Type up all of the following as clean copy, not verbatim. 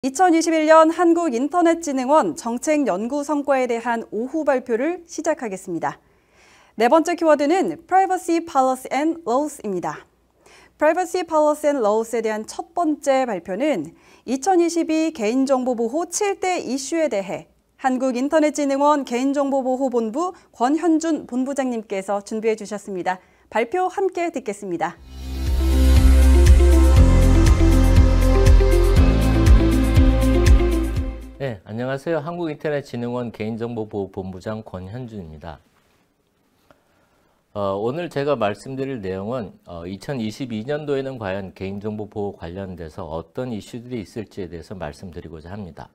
2021년 한국인터넷진흥원 정책 연구 성과에 대한 오후 발표를 시작하겠습니다. 네 번째 키워드는 Privacy Policy and Laws입니다. Privacy Policy and Laws에 대한 첫 번째 발표는 2022 개인정보보호 7대 이슈에 대해 한국인터넷진흥원 개인정보보호본부 권현준 본부장님께서 준비해 주셨습니다. 발표 함께 듣겠습니다. 네, 안녕하세요. 한국인터넷진흥원 개인정보보호본부장 권현준입니다. 오늘 제가 말씀드릴 내용은 2022년도에는 과연 개인정보보호 관련돼서 어떤 이슈들이 있을지에 대해서 말씀드리고자 합니다.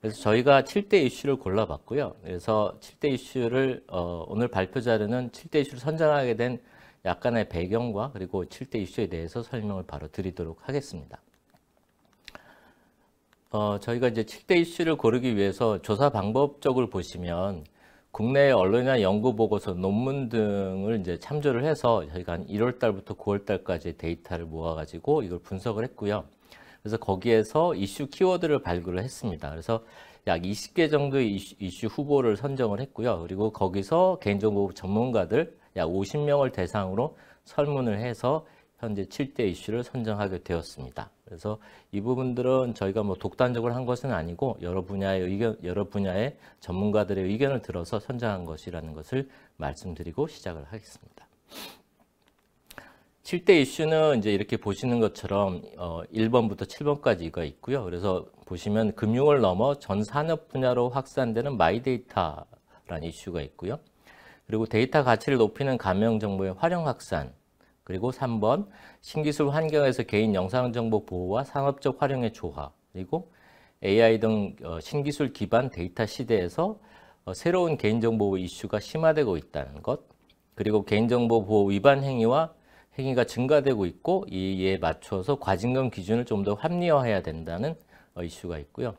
그래서 저희가 7대 이슈를 골라봤고요. 그래서 7대 이슈를 오늘 발표 자료는 7대 이슈를 선정하게 된 약간의 배경과 그리고 7대 이슈에 대해서 설명을 바로 드리도록 하겠습니다. 저희가 이제 7대 이슈를 고르기 위해서 조사 방법 쪽을 보시면 국내 언론이나 연구 보고서, 논문 등을 이제 참조를 해서 저희가 한 1월 달부터 9월 달까지 데이터를 모아가지고 이걸 분석을 했고요. 그래서 거기에서 이슈 키워드를 발굴을 했습니다. 그래서 약 20개 정도의 이슈 후보를 선정을 했고요. 그리고 거기서 개인정보 전문가들 약 50명을 대상으로 설문을 해서 현재 7대 이슈를 선정하게 되었습니다. 그래서 이 부분들은 저희가 뭐 독단적으로 한 것은 아니고 여러 분야의 전문가들의 의견을 들어서 선정한 것이라는 것을 말씀드리고 시작을 하겠습니다. 7대 이슈는 이제 이렇게 보시는 것처럼 1번부터 7번까지가 있고요. 그래서 보시면 금융을 넘어 전 산업 분야로 확산되는 마이데이터라는 이슈가 있고요. 그리고 데이터 가치를 높이는 가명 정보의 활용 확산, 그리고 3번 신기술 환경에서 개인 영상정보 보호와 상업적 활용의 조화, 그리고 AI 등 신기술 기반 데이터 시대에서 새로운 개인정보 이슈가 심화되고 있다는 것, 그리고 개인정보 보호 위반 행위가 증가되고 있고 이에 맞춰서 과징금 기준을 좀 더 합리화해야 된다는 이슈가 있고요.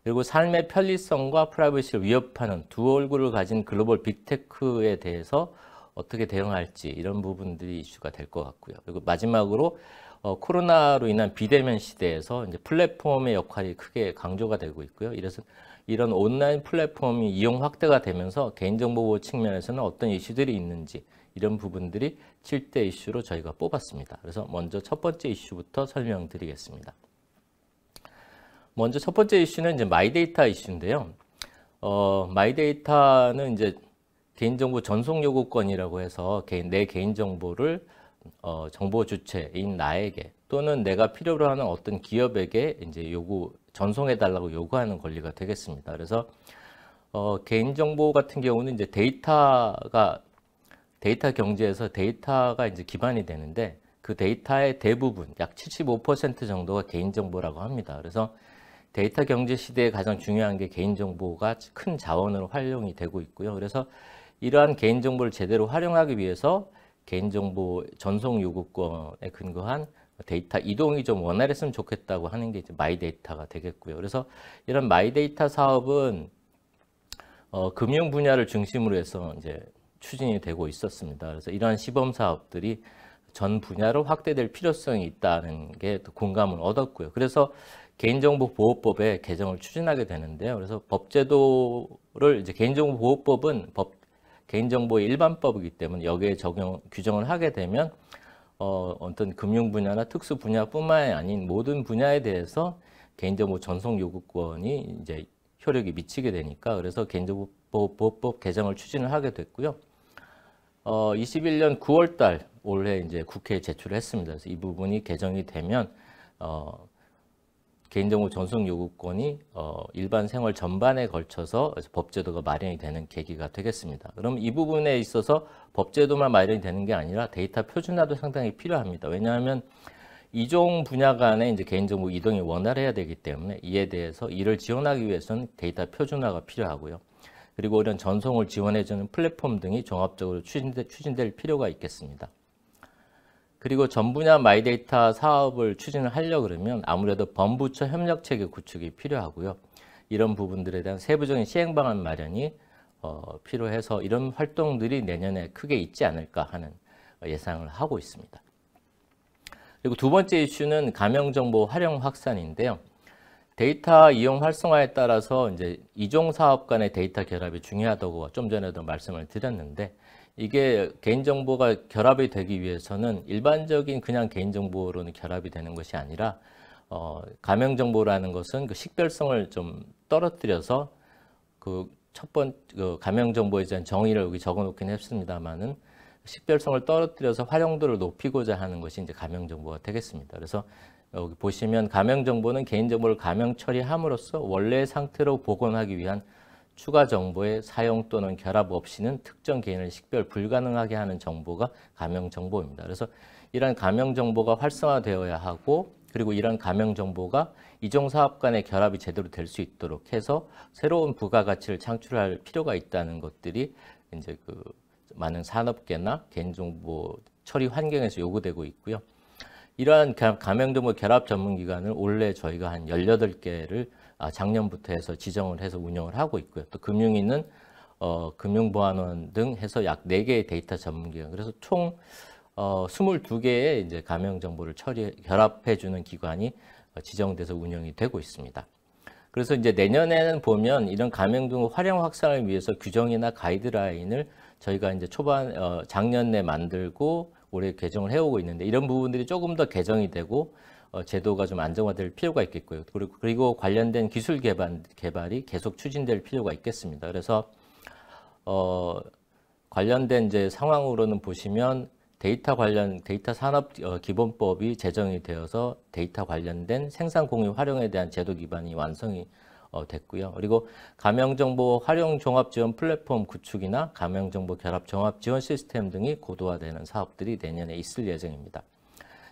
그리고 삶의 편리성과 프라이버시를 위협하는 두 얼굴을 가진 글로벌 빅테크에 대해서 어떻게 대응할지, 이런 부분들이 이슈가 될 것 같고요. 그리고 마지막으로 코로나로 인한 비대면 시대에서 이제 플랫폼의 역할이 크게 강조가 되고 있고요. 이래서 이런 온라인 플랫폼이 이용 확대가 되면서 개인정보 보호 측면에서는 어떤 이슈들이 있는지, 이런 부분들이 7대 이슈로 저희가 뽑았습니다. 그래서 먼저 첫 번째 이슈부터 설명드리겠습니다. 먼저 첫 번째 이슈는 이제 마이데이터 이슈인데요. 마이데이터는 이제 개인정보 전송 요구권이라고 해서 내 개인정보를 정보 주체인 나에게 또는 내가 필요로 하는 어떤 기업에게 이제 전송해 달라고 요구하는 권리가 되겠습니다. 그래서 개인정보 같은 경우는 이제 데이터 경제에서 데이터가 이제 기반이 되는데 그 데이터의 대부분 약 75% 정도가 개인정보라고 합니다. 그래서 데이터 경제 시대에 가장 중요한 게 개인정보가 큰 자원으로 활용이 되고 있고요. 그래서 이러한 개인정보를 제대로 활용하기 위해서 개인정보 전송 요구권에 근거한 데이터 이동이 좀 원활했으면 좋겠다고 하는 게 이제 마이데이터가 되겠고요. 그래서 이런 마이데이터 사업은 금융 분야를 중심으로 해서 이제 추진이 되고 있었습니다. 그래서 이러한 시범 사업들이 전 분야로 확대될 필요성이 있다는 게 또 공감을 얻었고요. 그래서 개인정보보호법에 개정을 추진하게 되는데요. 그래서 법제도를 이제 개인정보보호법은 개인정보의 일반법이기 때문에 여기에 규정을 하게 되면 어떤 금융 분야나 특수 분야뿐만이 아닌 모든 분야에 대해서 개인정보 전송 요구권이 이제 효력이 미치게 되니까, 그래서 개인정보보호법 개정을 추진을 하게 됐고요. 21년 9월 달 올해 이제 국회에 제출을 했습니다. 그래서 이 부분이 개정이 되면 개인정보 전송 요구권이 일반 생활 전반에 걸쳐서 법제도가 마련이 되는 계기가 되겠습니다. 그럼 이 부분에 있어서 법제도만 마련이 되는 게 아니라 데이터 표준화도 상당히 필요합니다. 왜냐하면 이종 분야 간의 이제 개인정보 이동이 원활해야 되기 때문에 이에 대해서 이를 지원하기 위해서는 데이터 표준화가 필요하고요. 그리고 이런 전송을 지원해주는 플랫폼 등이 종합적으로 추진될 필요가 있겠습니다. 그리고 전 분야 마이데이터 사업을 추진을 하려고 그러면 아무래도 범부처 협력 체계 구축이 필요하고요. 이런 부분들에 대한 세부적인 시행 방안 마련이 필요해서 이런 활동들이 내년에 크게 있지 않을까 하는 예상을 하고 있습니다. 그리고 두 번째 이슈는 가명정보 활용 확산인데요. 데이터 이용 활성화에 따라서 이제 이종 사업 간의 데이터 결합이 중요하다고 좀 전에도 말씀을 드렸는데, 이게 개인정보가 결합이 되기 위해서는 일반적인 그냥 개인정보로는 결합이 되는 것이 아니라 가명정보라는 것은 그 식별성을 좀 떨어뜨려서 그 가명정보에 대한 정의를 여기 적어 놓긴 했습니다만은 식별성을 떨어뜨려서 활용도를 높이고자 하는 것이 이제 가명정보가 되겠습니다. 그래서 여기 보시면 가명정보는 개인정보를 가명 처리함으로써 원래 상태로 복원하기 위한 추가 정보의 사용 또는 결합 없이는 특정 개인을 식별 불가능하게 하는 정보가 가명정보입니다. 그래서 이러한 가명정보가 활성화되어야 하고, 그리고 이런 가명정보가 이종사업 간의 결합이 제대로 될 수 있도록 해서 새로운 부가가치를 창출할 필요가 있다는 것들이 이제 그 많은 산업계나 개인정보 처리 환경에서 요구되고 있고요. 이러한 가명정보 결합 전문기관을 올해 저희가 한 18개를 작년부터 해서 지정을 해서 운영을 하고 있고요. 또 금융위는 금융보안원 등 해서 약 4개의 데이터 전문기관, 그래서 총 22개의 이제 가명정보를 결합해주는 기관이 지정돼서 운영이 되고 있습니다. 그래서 이제 내년에는 보면 이런 가명정보 활용 확산을 위해서 규정이나 가이드라인을 저희가 이제 작년에 만들고 올해 개정을 해오고 있는데, 이런 부분들이 조금 더 개정이 되고 제도가 좀 안정화될 필요가 있겠고요. 그리고 관련된 기술 개발이 계속 추진될 필요가 있겠습니다. 그래서 관련된 이제 상황으로는 보시면 데이터 산업 기본법이 제정이 되어서 데이터 관련된 생산 공유 활용에 대한 제도 기반이 완성이 됐고요. 그리고 가명정보 활용 종합 지원 플랫폼 구축이나 가명정보 결합 종합 지원 시스템 등이 고도화되는 사업들이 내년에 있을 예정입니다.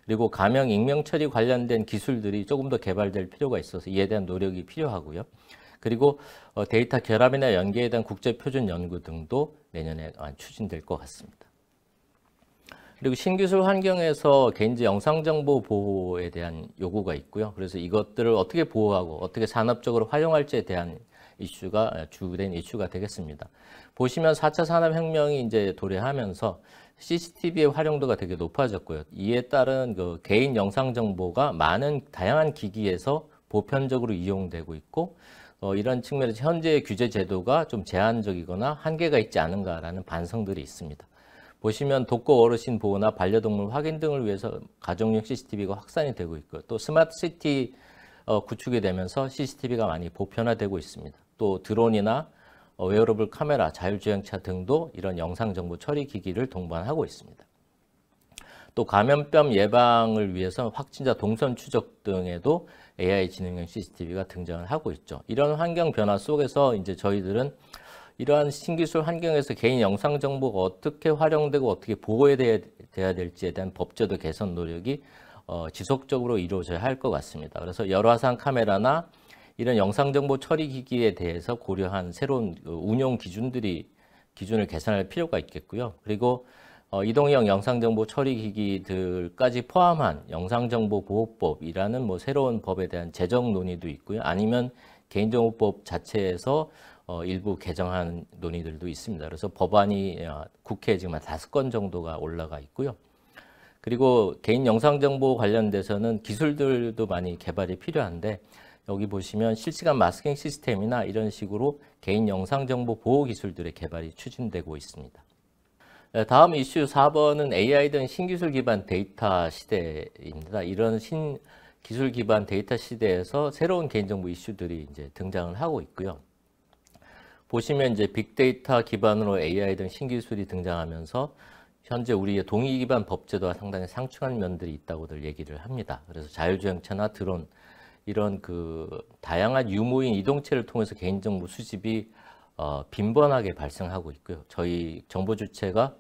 그리고 가명 익명 처리 관련된 기술들이 조금 더 개발될 필요가 있어서 이에 대한 노력이 필요하고요. 그리고 데이터 결합이나 연계에 대한 국제 표준 연구 등도 내년에 추진될 것 같습니다. 그리고 신기술 환경에서 개인지 영상정보 보호에 대한 요구가 있고요. 그래서 이것들을 어떻게 보호하고 어떻게 산업적으로 활용할지에 대한 이슈가 주된 이슈가 되겠습니다. 보시면 4차 산업혁명이 이제 도래하면서 CCTV의 활용도가 되게 높아졌고요. 이에 따른 그 개인 영상 정보가 많은 다양한 기기에서 보편적으로 이용되고 있고, 이런 측면에서 현재의 규제 제도가 좀 제한적이거나 한계가 있지 않은가라는 반성들이 있습니다. 보시면 독거 어르신 보호나 반려동물 확인 등을 위해서 가정용 CCTV가 확산이 되고 있고요. 또 스마트 시티 구축이 되면서 CCTV가 많이 보편화되고 있습니다. 또 드론이나 웨어러블 카메라, 자율주행차 등도 이런 영상정보 처리 기기를 동반하고 있습니다. 또 감염병 예방을 위해서 확진자 동선 추적 등에도 AI 지능형 CCTV가 등장을 하고 있죠. 이런 환경 변화 속에서 이제 저희들은 이러한 신기술 환경에서 개인 영상 정보가 어떻게 활용되고 어떻게 보호돼야 될지에 대한 법제도 개선 노력이 지속적으로 이루어져야 할 것 같습니다. 그래서 열화상 카메라나 이런 영상 정보 처리 기기에 대해서 고려한 새로운 운용 기준을 개선할 필요가 있겠고요. 그리고 이동형 영상정보 처리 기기들까지 포함한 영상정보보호법이라는 새로운 법에 대한 제정 논의도 있고요. 아니면 개인정보법 자체에서 일부 개정한 논의들도 있습니다. 그래서 법안이 국회에 지금 한 5건 정도가 올라가 있고요. 그리고 개인 영상정보 관련돼서는 기술들도 많이 개발이 필요한데, 여기 보시면 실시간 마스킹 시스템이나 이런 식으로 개인 영상정보 보호 기술들의 개발이 추진되고 있습니다. 다음 이슈 4번은 AI 등 신기술 기반 데이터 시대입니다. 이런 신기술 기반 데이터 시대에서 새로운 개인정보 이슈들이 이제 등장을 하고 있고요. 보시면 이제 빅데이터 기반으로 AI 등 신기술이 등장하면서 현재 우리의 동의 기반 법제도와 상당히 상충한 면들이 있다고들 얘기를 합니다. 그래서 자율주행차나 드론 이런 다양한 유무인 이동체를 통해서 개인정보 수집이 빈번하게 발생하고 있고요. 저희 정보 주체가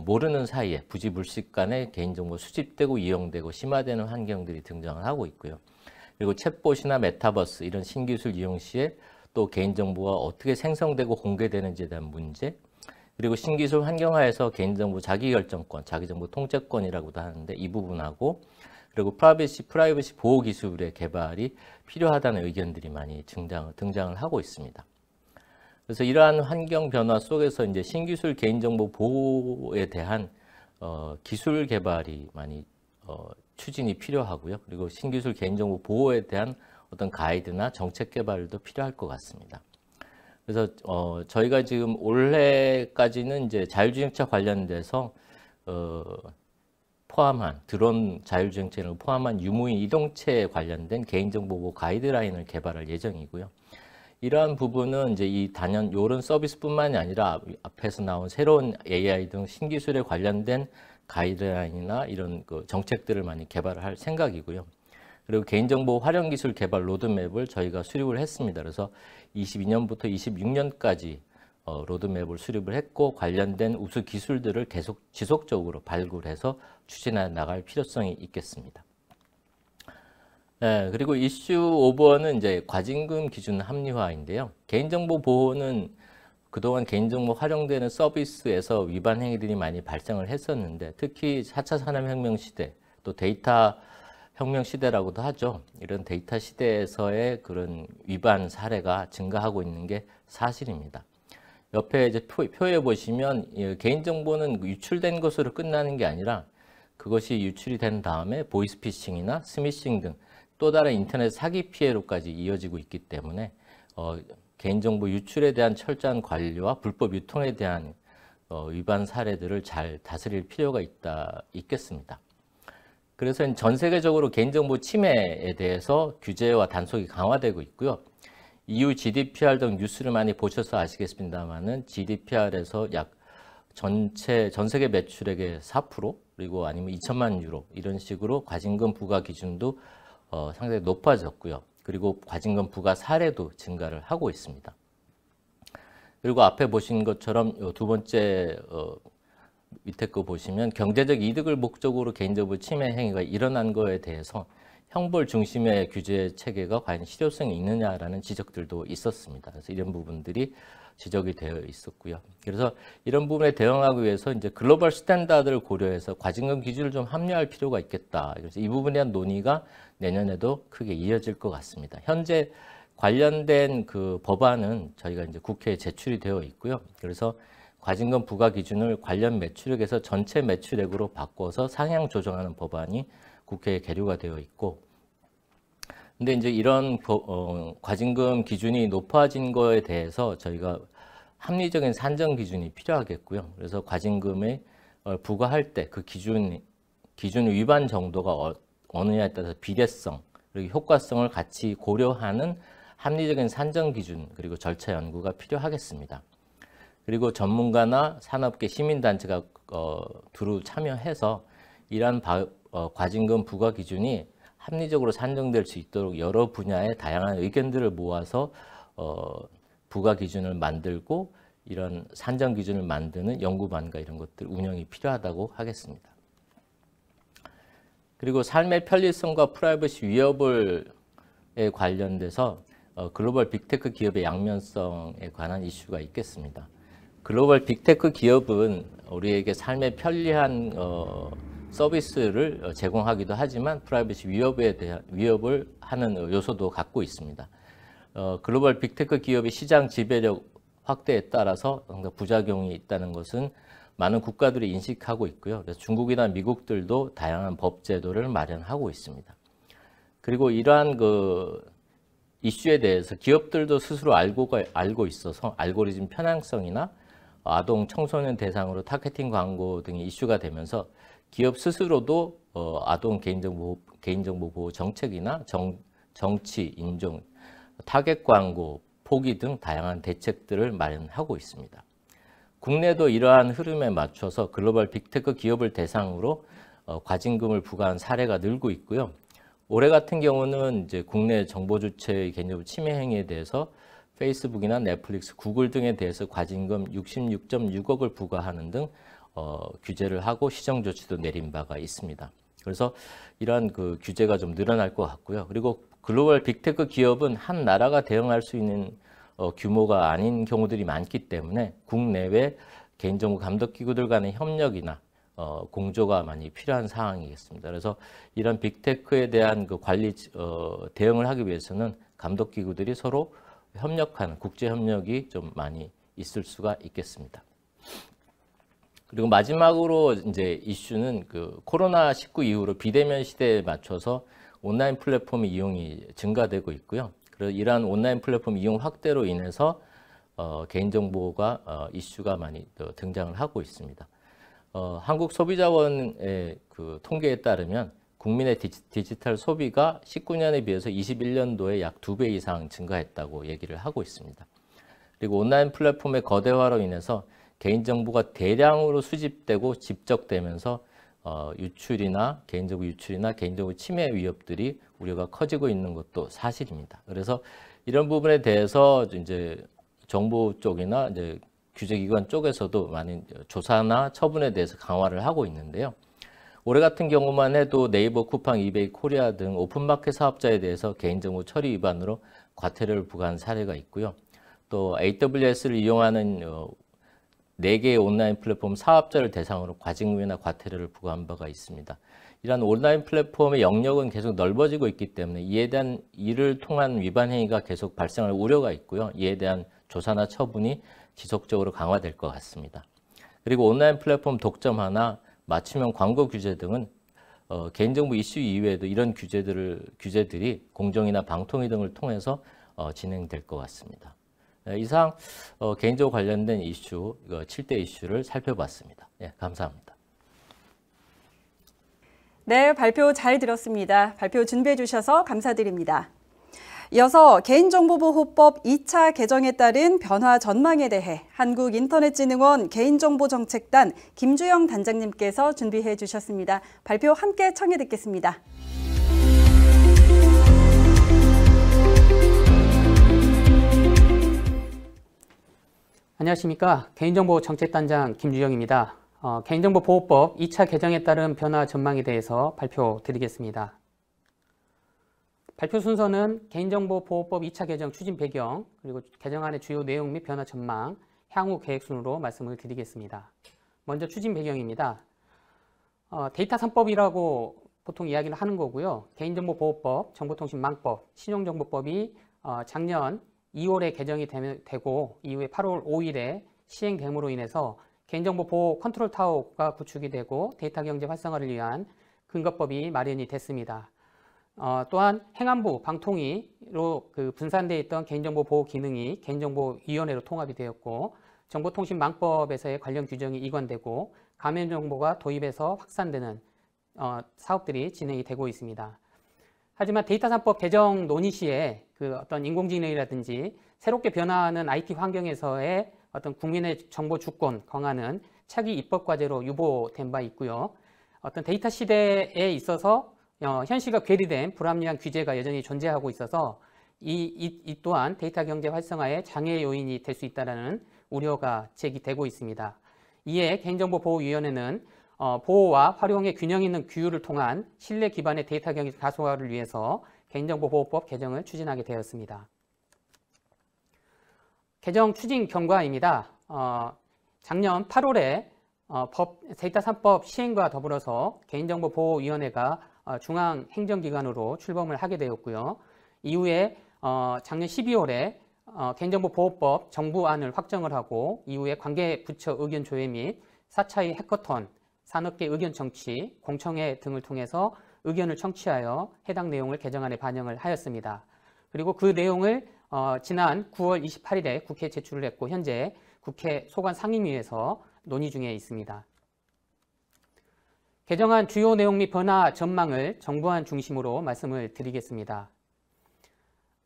모르는 사이에 부지불식간에 개인정보 수집되고 이용되고 심화되는 환경들이 등장을 하고 있고요. 그리고 챗봇이나 메타버스 이런 신기술 이용 시에 또 개인정보가 어떻게 생성되고 공개되는지에 대한 문제, 그리고 신기술 환경하에서 개인정보 자기결정권, 자기정보 통제권이라고도 하는데 이 부분하고, 그리고 프라이버시 보호 기술의 개발이 필요하다는 의견들이 많이 등장을 하고 있습니다. 그래서 이러한 환경 변화 속에서 이제 신기술 개인정보 보호에 대한 기술 개발이 많이 추진이 필요하고요. 그리고 신기술 개인정보 보호에 대한 어떤 가이드나 정책 개발도 필요할 것 같습니다. 그래서 저희가 지금 올해까지는 이제 자율주행차 관련돼서 포함한 드론 자율주행차를 포함한 유무인 이동체에 관련된 개인정보 보호 가이드라인을 개발할 예정이고요. 이러한 부분은 이제 이 단연 이런 서비스뿐만이 아니라 앞에서 나온 새로운 AI 등 신기술에 관련된 가이드라인이나 이런 그 정책들을 많이 개발할 생각이고요. 그리고 개인정보 활용 기술 개발 로드맵을 저희가 수립을 했습니다. 그래서 22년부터 26년까지 로드맵을 수립을 했고 관련된 우수 기술들을 계속 지속적으로 발굴해서 추진해 나갈 필요성이 있겠습니다. 네, 그리고 이슈 5번은 이제 과징금 기준 합리화인데요. 개인정보 보호는 그동안 개인정보 활용되는 서비스에서 위반 행위들이 많이 발생을 했었는데 특히 4차 산업혁명 시대 또 데이터 혁명 시대라고도 하죠. 이런 데이터 시대에서의 그런 위반 사례가 증가하고 있는 게 사실입니다. 옆에 이제 표에 보시면 개인정보는 유출된 것으로 끝나는 게 아니라 그것이 유출이 된 다음에 보이스피싱이나 스미싱 등 또 다른 인터넷 사기 피해로까지 이어지고 있기 때문에 개인정보 유출에 대한 철저한 관리와 불법 유통에 대한 위반 사례들을 잘 다스릴 필요가 있겠습니다. 그래서 전 세계적으로 개인정보 침해에 대해서 규제와 단속이 강화되고 있고요. EU GDPR 등 뉴스를 많이 보셔서 아시겠습니다만은 GDPR에서 약 전 세계 매출액의 4% 그리고 아니면 2천만 유로 이런 식으로 과징금 부과 기준도 상당히 높아졌고요. 그리고 과징금 부과 사례도 증가를 하고 있습니다. 그리고 앞에 보신 것처럼 두 번째 밑에 거 보시면 경제적 이득을 목적으로 개인정보 침해 행위가 일어난 거에 대해서 형벌 중심의 규제 체계가 과연 실효성이 있느냐라는 지적들도 있었습니다. 그래서 이런 부분들이 지적이 되어 있었고요. 그래서 이런 부분에 대응하기 위해서 이제 글로벌 스탠다드를 고려해서 과징금 기준을 좀 합리화할 필요가 있겠다. 그래서 이 부분에 대한 논의가 내년에도 크게 이어질 것 같습니다. 현재 관련된 그 법안은 저희가 이제 국회에 제출이 되어 있고요. 그래서 과징금 부과 기준을 관련 매출액에서 전체 매출액으로 바꿔서 상향 조정하는 법안이 국회에 계류가 되어 있고, 근데 이제 이런 과징금 기준이 높아진 거에 대해서 저희가 합리적인 산정 기준이 필요하겠고요. 그래서 과징금에 부과할 때 그 기준 위반 정도가 어느냐에 따라서 비례성 그리고 효과성을 같이 고려하는 합리적인 산정 기준 그리고 절차 연구가 필요하겠습니다. 그리고 전문가나 산업계 시민단체가 두루 참여해서 이러한 과징금 부과 기준이 합리적으로 산정될 수 있도록 여러 분야의 다양한 의견들을 모아서 부과 기준을 만들고 이런 산정 기준을 만드는 연구반과 이런 것들 운영이 필요하다고 하겠습니다. 그리고 삶의 편리성과 프라이버시 위협에 관련돼서 글로벌 빅테크 기업의 양면성에 관한 이슈가 있겠습니다. 글로벌 빅테크 기업은 우리에게 삶의 편리한 서비스를 제공하기도 하지만 프라이버시 위협을 하는 요소도 갖고 있습니다. 글로벌 빅테크 기업의 시장 지배력 확대에 따라서 부작용이 있다는 것은 많은 국가들이 인식하고 있고요. 그래서 중국이나 미국들도 다양한 법 제도를 마련하고 있습니다. 그리고 이러한 그 이슈에 대해서 기업들도 스스로 알고 있어서 알고리즘 편향성이나 아동 청소년 대상으로 타겟팅 광고 등이 이슈가 되면서 기업 스스로도 아동 개인정보 보호 정책이나 정치, 인종, 타겟 광고, 포기 등 다양한 대책들을 마련하고 있습니다. 국내도 이러한 흐름에 맞춰서 글로벌 빅테크 기업을 대상으로 과징금을 부과한 사례가 늘고 있고요. 올해 같은 경우는 이제 국내 정보 주체의 개인정보 침해 행위에 대해서 페이스북이나 넷플릭스, 구글 등에 대해서 과징금 66.6억을 부과하는 등 규제를 하고 시정 조치도 내린 바가 있습니다. 그래서 이러한 그 규제가 좀 늘어날 것 같고요. 그리고 글로벌 빅테크 기업은 한 나라가 대응할 수 있는 규모가 아닌 경우들이 많기 때문에 국내외 개인정보 감독기구들 간의 협력이나 공조가 많이 필요한 상황이겠습니다. 그래서 이런 빅테크에 대한 그 관리 대응을 하기 위해서는 감독기구들이 서로 협력하는 국제 협력이 좀 많이 있을 수가 있겠습니다. 그리고 마지막으로 이제 이슈는 그 코로나19 이후로 비대면 시대에 맞춰서 온라인 플랫폼 이용이 증가되고 있고요. 그래서 이러한 온라인 플랫폼 이용 확대로 인해서 개인정보가 이슈가 많이 등장을 하고 있습니다. 한국소비자원의 그 통계에 따르면 국민의 디지털 소비가 19년에 비해서 21년도에 약 2배 이상 증가했다고 얘기를 하고 있습니다. 그리고 온라인 플랫폼의 거대화로 인해서 개인정보가 대량으로 수집되고 집적되면서 유출이나 개인정보 침해 위협들이 우려가 커지고 있는 것도 사실입니다. 그래서 이런 부분에 대해서 이제 정부 쪽이나 이제 규제기관 쪽에서도 많은 조사나 처분에 대해서 강화를 하고 있는데요. 올해 같은 경우만 해도 네이버, 쿠팡, 이베이, 코리아 등 오픈마켓 사업자에 대해서 개인정보 처리 위반으로 과태료를 부과한 사례가 있고요. 또 AWS를 이용하는 4개의 온라인 플랫폼 사업자를 대상으로 과징금이나 과태료를 부과한 바가 있습니다. 이러한 온라인 플랫폼의 영역은 계속 넓어지고 있기 때문에 이를 통한 위반 행위가 계속 발생할 우려가 있고요. 이에 대한 조사나 처분이 지속적으로 강화될 것 같습니다. 그리고 온라인 플랫폼 독점화나 맞춤형 광고 규제 등은 개인정보 이슈 이외에도 이런 규제들이 공정이나 방통위 등을 통해서 진행될 것 같습니다. 이상 개인정보 관련된 이슈, 7대 이슈를 살펴봤습니다. 예, 감사합니다. 네, 발표 잘 들었습니다. 발표 준비해 주셔서 감사드립니다. 이어서 개인정보보호법 2차 개정에 따른 변화 전망에 대해 한국인터넷진흥원 개인정보정책단 김주영 단장님께서 준비해 주셨습니다. 발표 함께 청해 듣겠습니다. 안녕하십니까. 개인정보정책단장 김주영입니다. 개인정보보호법 2차 개정에 따른 변화 전망에 대해서 발표드리겠습니다. 발표 순서는 개인정보보호법 2차 개정 추진 배경, 그리고 개정안의 주요 내용 및 변화 전망, 향후 계획 순으로 말씀을 드리겠습니다. 먼저 추진 배경입니다. 데이터 3법이라고 보통 이야기를 하는 거고요. 개인정보보호법, 정보통신망법, 신용정보법이 작년 2월에 개정이 되고 이후에 8월 5일에 시행됨으로 인해서 개인정보 보호 컨트롤 타워가 구축이 되고 데이터 경제 활성화를 위한 근거법이 마련이 됐습니다. 또한 행안부, 방통위로 분산되어 있던 개인정보 보호 기능이 개인정보위원회로 통합이 되었고 정보통신망법에서의 관련 규정이 이관되고 가맹정보가 도입해서 확산되는 사업들이 진행이 되고 있습니다. 하지만 데이터 3법 개정 논의 시에 어떤 인공지능이라든지 새롭게 변화하는 IT 환경에서의 어떤 국민의 정보 주권 강화는 차기 입법 과제로 유보된 바 있고요. 어떤 데이터 시대에 있어서 현실과 괴리된 불합리한 규제가 여전히 존재하고 있어서 이 또한 데이터 경제 활성화의 장애 요인이 될 수 있다는 우려가 제기되고 있습니다. 이에 개인정보보호위원회는 보호와 활용의 균형 있는 규율을 통한 신뢰 기반의 데이터 경제 가속화를 위해서 개인정보보호법 개정을 추진하게 되었습니다. 개정 추진 경과입니다. 작년 8월에 데이터 3법 시행과 더불어서 개인정보보호위원회가 중앙행정기관으로 출범을 하게 되었고요. 이후에 작년 12월에 개인정보보호법 정부안을 확정을 하고 이후에 관계부처 의견 조회 및 4차의 해커톤, 산업계 의견 청취, 공청회 등을 통해서 의견을 청취하여 해당 내용을 개정안에 반영을 하였습니다. 그리고 그 내용을 지난 9월 28일에 국회에 제출을 했고 현재 국회 소관 상임위에서 논의 중에 있습니다. 개정안 주요 내용 및 변화 전망을 정부안 중심으로 말씀을 드리겠습니다.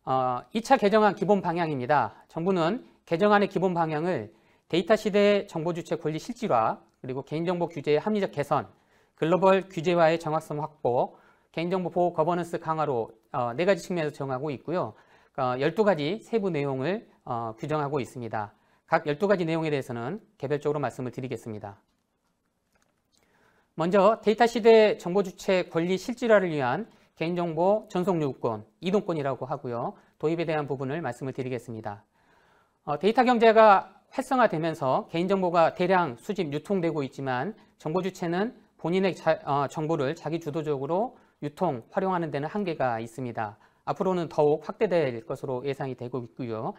2차 개정안 기본 방향입니다. 정부는 개정안의 기본 방향을 데이터 시대의 정보주체 권리 실질화, 그리고 개인정보 규제의 합리적 개선, 글로벌 규제와의 정확성 확보, 개인정보 보호 거버넌스 강화로 4가지 측면에서 정하고 있고요. 12가지 세부 내용을 규정하고 있습니다. 각 12가지 내용에 대해서는 개별적으로 말씀을 드리겠습니다. 먼저 데이터 시대 정보주체 권리 실질화를 위한 개인정보 전송요구권, 이동권이라고 하고요. 도입에 대한 부분을 말씀을 드리겠습니다. 데이터 경제가 활성화되면서 개인정보가 대량 수집, 유통되고 있지만 정보주체는 본인의 정보를 자기 주도적으로 유통, 활용하는 데는 한계가 있습니다. 앞으로는 더욱 확대될 것으로 예상이 되고 있고요.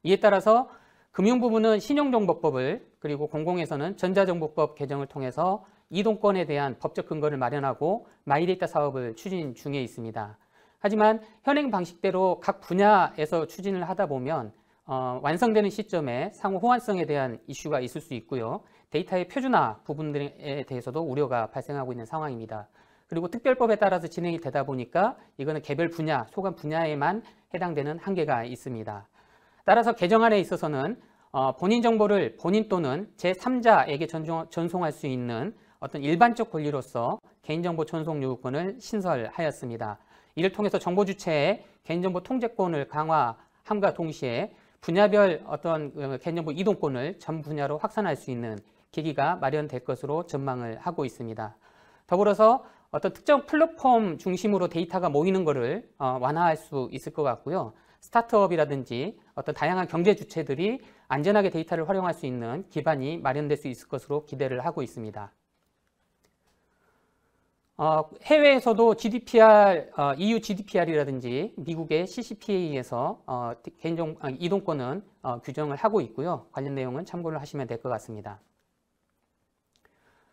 이에 따라서 금융 부분은 신용정보법을 그리고 공공에서는 전자정보법 개정을 통해서 이동권에 대한 법적 근거를 마련하고 마이데이터 사업을 추진 중에 있습니다. 하지만 현행 방식대로 각 분야에서 추진을 하다 보면 완성되는 시점에 상호 호환성에 대한 이슈가 있을 수 있고요. 데이터의 표준화 부분들에 대해서도 우려가 발생하고 있는 상황입니다. 그리고 특별법에 따라서 진행이 되다 보니까 이거는 개별 분야, 소관 분야에만 해당되는 한계가 있습니다. 따라서 개정안에 있어서는 본인 정보를 본인 또는 제3자에게 전송할 수 있는 어떤 일반적 권리로서 개인정보 전송 요구권을 신설하였습니다. 이를 통해서 정보 주체의 개인정보 통제권을 강화함과 동시에 분야별 어떤 개인정보 이동권을 전 분야로 확산할 수 있는 계기가 마련될 것으로 전망을 하고 있습니다. 더불어서 어떤 특정 플랫폼 중심으로 데이터가 모이는 것을 완화할 수 있을 것 같고요. 스타트업이라든지 어떤 다양한 경제 주체들이 안전하게 데이터를 활용할 수 있는 기반이 마련될 수 있을 것으로 기대를 하고 있습니다. 해외에서도 GDPR, EU GDPR이라든지 미국의 CCPA에서 개인정보 이동권은 규정을 하고 있고요. 관련 내용은 참고를 하시면 될 것 같습니다.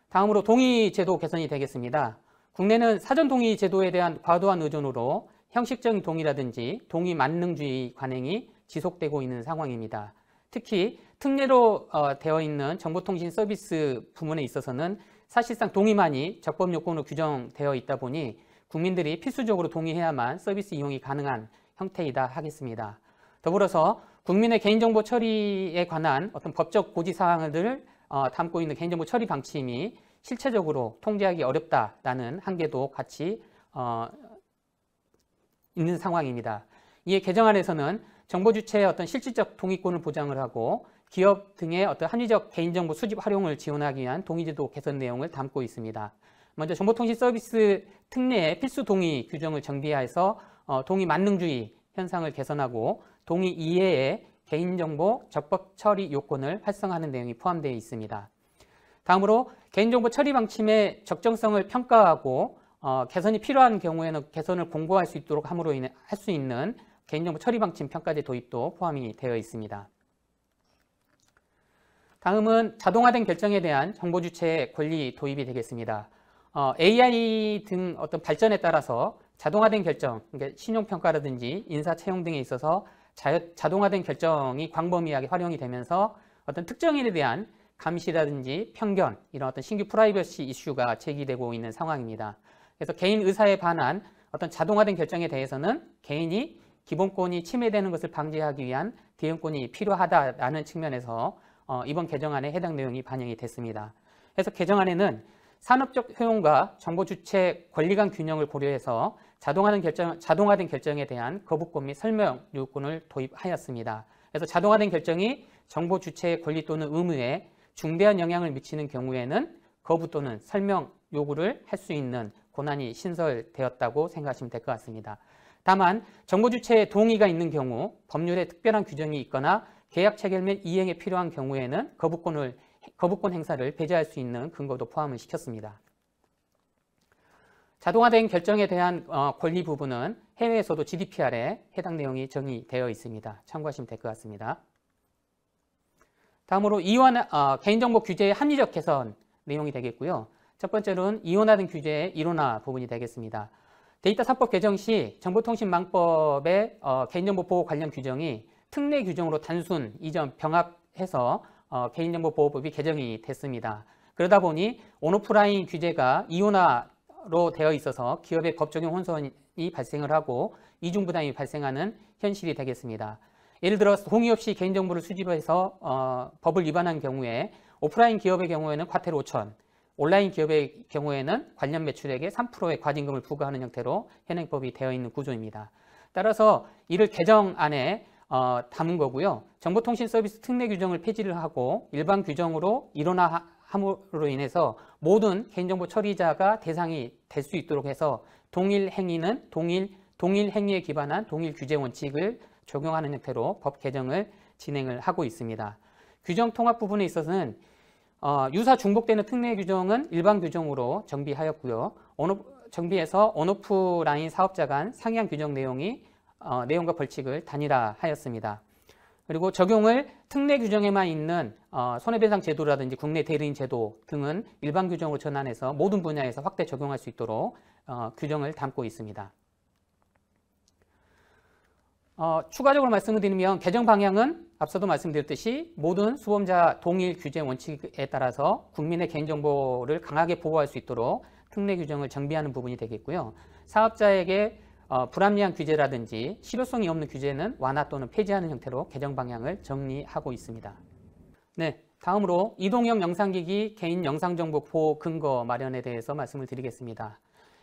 다음으로 동의 제도 개선이 되겠습니다. 국내는 사전 동의 제도에 대한 과도한 의존으로 형식적인 동의라든지 동의 만능주의 관행이 지속되고 있는 상황입니다. 특히 특례로 되어 있는 정보통신 서비스 부문에 있어서는 사실상 동의만이 적법 요건으로 규정되어 있다 보니 국민들이 필수적으로 동의해야만 서비스 이용이 가능한 형태이다 하겠습니다. 더불어서 국민의 개인정보 처리에 관한 어떤 법적 고지사항을 담고 있는 개인정보 처리 방침이 실체적으로 통제하기 어렵다라는 한계도 같이 있는 상황입니다. 이에 개정안에서는 정보 주체의 어떤 실질적 동의권을 보장을 하고 기업 등의 어떤 합리적 개인정보 수집 활용을 지원하기 위한 동의제도 개선 내용을 담고 있습니다. 먼저 정보통신 서비스 특례의 필수 동의 규정을 정비해서 동의 만능주의 현상을 개선하고 동의 이외의 개인정보 적법 처리 요건을 활성화하는 내용이 포함되어 있습니다. 다음으로 개인정보 처리 방침의 적정성을 평가하고 개선이 필요한 경우에는 개선을 공고할 수 있도록 함으로 인해 할 수 있는 개인정보 처리 방침 평가제 도입도 포함이 되어 있습니다. 다음은 자동화된 결정에 대한 정보 주체의 권리 도입이 되겠습니다. AI 등 어떤 발전에 따라서 자동화된 결정, 그러니까 신용평가라든지 인사 채용 등에 있어서 자동화된 결정이 광범위하게 활용이 되면서 어떤 특정인에 대한 감시라든지 편견, 이런 어떤 신규 프라이버시 이슈가 제기되고 있는 상황입니다. 그래서 개인 의사에 반한 어떤 자동화된 결정에 대해서는 개인이 기본권이 침해되는 것을 방지하기 위한 대응권이 필요하다라는 측면에서 이번 개정안에 해당 내용이 반영이 됐습니다. 그래서 개정안에는 산업적 효용과 정보 주체 권리 간 균형을 고려해서 자동화된 결정에 대한 거부권 및 설명 요구권을 도입하였습니다. 그래서 자동화된 결정이 정보 주체의 권리 또는 의무에 중대한 영향을 미치는 경우에는 거부 또는 설명 요구를 할 수 있는 권한이 신설되었다고 생각하시면 될 것 같습니다. 다만 정보 주체의 동의가 있는 경우 법률에 특별한 규정이 있거나 계약 체결 및 이행에 필요한 경우에는 거부권 행사를 배제할 수 있는 근거도 포함을 시켰습니다. 자동화된 결정에 대한 권리 부분은 해외에서도 GDPR에 해당 내용이 정의되어 있습니다. 참고하시면 될 것 같습니다. 다음으로 개인정보 규제의 합리적 개선 내용이 되겠고요. 첫 번째로는 이원화된 규제의 일원화 부분이 되겠습니다. 데이터 3법 개정 시 정보통신망법의 개인정보 보호 관련 규정이 특례 규정으로 단순 이전 병합해서 개인정보보호법이 개정이 됐습니다. 그러다 보니 온오프라인 규제가 이원화로 되어 있어서 기업의 법 적용 혼선이 발생을 하고 이중부담이 발생하는 현실이 되겠습니다. 예를 들어 동의 없이 개인정보를 수집해서 법을 위반한 경우에 오프라인 기업의 경우에는 과태료 5천, 온라인 기업의 경우에는 관련 매출액의 3%의 과징금을 부과하는 형태로 현행법이 되어 있는 구조입니다. 따라서 이를 개정안에 담은 거고요. 정보통신 서비스 특례 규정을 폐지를 하고 일반 규정으로 일원화함으로 인해서 모든 개인정보 처리자가 대상이 될 수 있도록 해서 동일 행위는 동일 행위에 기반한 동일 규제 원칙을 적용하는 형태로 법 개정을 진행을 하고 있습니다. 규정 통합 부분에 있어서는 유사 중복되는 특례 규정은 일반 규정으로 정비하였고요. 정비해서 온오프라인 사업자 간 상이한 규정 내용과 벌칙을 단일화하였습니다. 그리고 적용을 특례 규정에만 있는 손해배상 제도라든지 국내 대리인 제도 등은 일반 규정으로 전환해서 모든 분야에서 확대 적용할 수 있도록 규정을 담고 있습니다. 추가적으로 말씀을 드리면 개정 방향은 앞서도 말씀드렸듯이 모든 수범자 동일 규제 원칙에 따라서 국민의 개인정보를 강하게 보호할 수 있도록 특례 규정을 정비하는 부분이 되겠고요. 사업자에게 불합리한 규제라든지 실효성이 없는 규제는 완화 또는 폐지하는 형태로 개정 방향을 정리하고 있습니다. 네, 다음으로 이동형 영상기기 개인 영상정보 보호 근거 마련에 대해서 말씀을 드리겠습니다.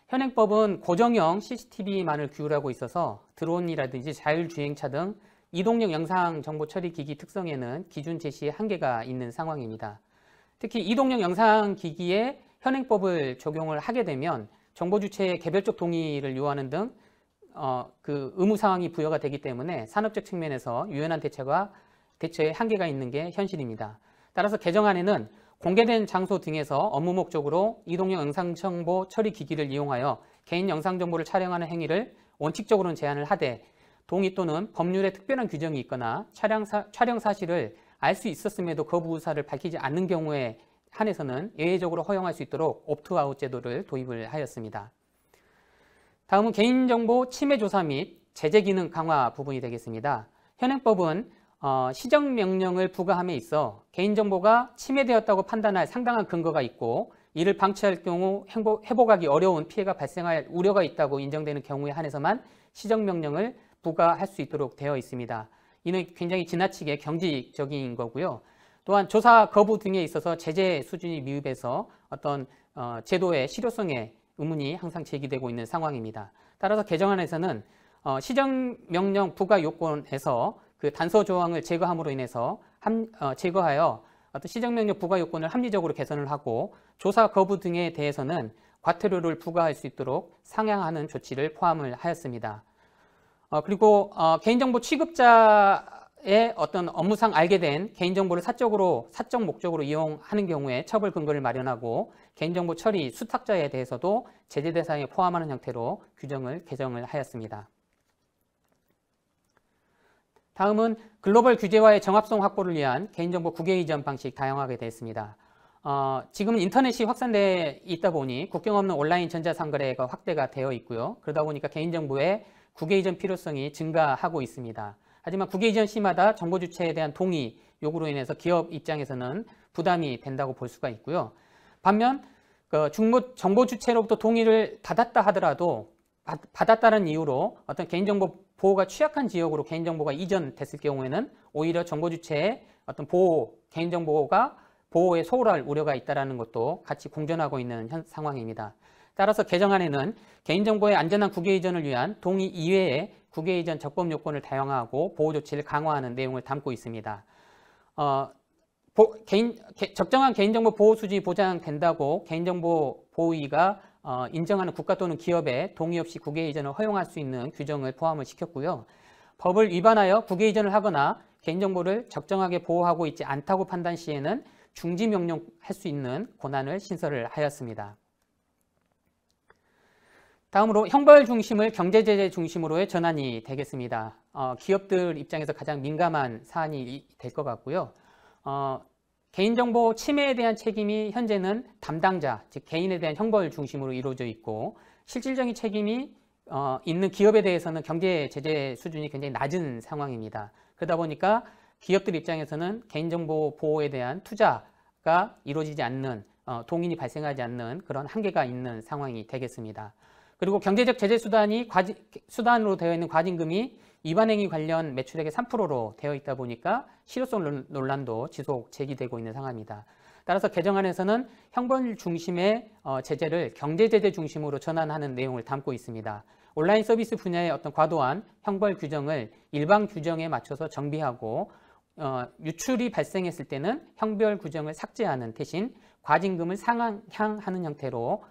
현행법은 고정형 CCTV만을 규율하고 있어서 드론이라든지 자율주행차 등 이동형 영상정보 처리 기기 특성에는 기준 제시에 한계가 있는 상황입니다. 특히 이동형 영상기기에 현행법을 적용을 하게 되면 정보주체의 개별적 동의를 요하는 등 그 의무사항이 부여가 되기 때문에 산업적 측면에서 유연한 대처에 한계가 있는 게 현실입니다. 따라서 개정안에는 공개된 장소 등에서 업무 목적으로 이동형 영상정보 처리 기기를 이용하여 개인 영상정보를 촬영하는 행위를 원칙적으로는 제한을 하되 동의 또는 법률에 특별한 규정이 있거나 촬영 사실을 알 수 있었음에도 거부 의사를 밝히지 않는 경우에 한해서는 예외적으로 허용할 수 있도록 옵트아웃 제도를 도입을 하였습니다. 다음은 개인정보 침해 조사 및 제재 기능 강화 부분이 되겠습니다. 현행법은 시정명령을 부과함에 있어 개인정보가 침해되었다고 판단할 상당한 근거가 있고 이를 방치할 경우 회복하기 어려운 피해가 발생할 우려가 있다고 인정되는 경우에 한해서만 시정명령을 부과할 수 있도록 되어 있습니다. 이는 굉장히 지나치게 경직적인 거고요. 또한 조사 거부 등에 있어서 제재 수준이 미흡해서 어떤 제도의 실효성에 의문이 항상 제기되고 있는 상황입니다. 따라서 개정안에서는 시정명령 부과 요건에서 그 단서 조항을 제거함으로 인해서 제거하여 어떤 시정명령 부과 요건을 합리적으로 개선을 하고 조사 거부 등에 대해서는 과태료를 부과할 수 있도록 상향하는 조치를 포함을 하였습니다. 그리고 개인정보 취급자의 어떤 업무상 알게 된 개인정보를 사적 목적으로 이용하는 경우에 처벌 근거를 마련하고 개인정보 처리 수탁자에 대해서도 제재 대상에 포함하는 형태로 개정을 하였습니다. 다음은 글로벌 규제와의 정합성 확보를 위한 개인정보 국외 이전 방식 다양화하게 되었습니다. 지금은 인터넷이 확산되어 있다 보니 국경 없는 온라인 전자상거래가 확대가 되어 있고요. 그러다 보니까 개인정보의 국외 이전 필요성이 증가하고 있습니다. 하지만 국외 이전 시마다 정보 주체에 대한 동의 요구로 인해서 기업 입장에서는 부담이 된다고 볼 수가 있고요. 반면 정보 주체로부터 동의를 받았다 하더라도 받았다는 이유로 어떤 개인정보 보호가 취약한 지역으로 개인정보가 이전됐을 경우에는 오히려 정보 주체의 어떤 개인정보가 보호에 소홀할 우려가 있다는 것도 같이 공존하고 있는 상황입니다. 따라서 개정안에는 개인정보의 안전한 국외 이전을 위한 동의 이외의 국외 이전 적법 요건을 다양화하고 보호 조치를 강화하는 내용을 담고 있습니다. 적정한 개인정보 보호 수준이 보장된다고 개인정보 보호위가 인정하는 국가 또는 기업의 동의 없이 국외 이전을 허용할 수 있는 규정을 포함을 시켰고요. 법을 위반하여 국외 이전을 하거나 개인정보를 적정하게 보호하고 있지 않다고 판단 시에는 중지 명령할 수 있는 권한을 신설을 하였습니다. 다음으로 형벌 중심을 경제제재 중심으로의 전환이 되겠습니다. 기업들 입장에서 가장 민감한 사안이 될 것 같고요. 개인정보 침해에 대한 책임이 현재는 담당자, 즉 개인에 대한 형벌 중심으로 이루어져 있고 실질적인 책임이 있는 기업에 대해서는 경제제재 수준이 굉장히 낮은 상황입니다. 그러다 보니까 기업들 입장에서는 개인정보 보호에 대한 투자가 이루어지지 않는, 동인이 발생하지 않는 그런 한계가 있는 상황이 되겠습니다. 그리고 경제적 제재 수단으로 되어 있는 과징금이 위반행위 관련 매출액의 3%로 되어 있다 보니까 실효성 논란도 지속 제기되고 있는 상황입니다. 따라서 개정안에서는 형벌 중심의 제재를 경제제재 중심으로 전환하는 내용을 담고 있습니다. 온라인 서비스 분야의 어떤 과도한 형벌 규정을 일반 규정에 맞춰서 정비하고 유출이 발생했을 때는 형벌 규정을 삭제하는 대신 과징금을 상향하는 형태로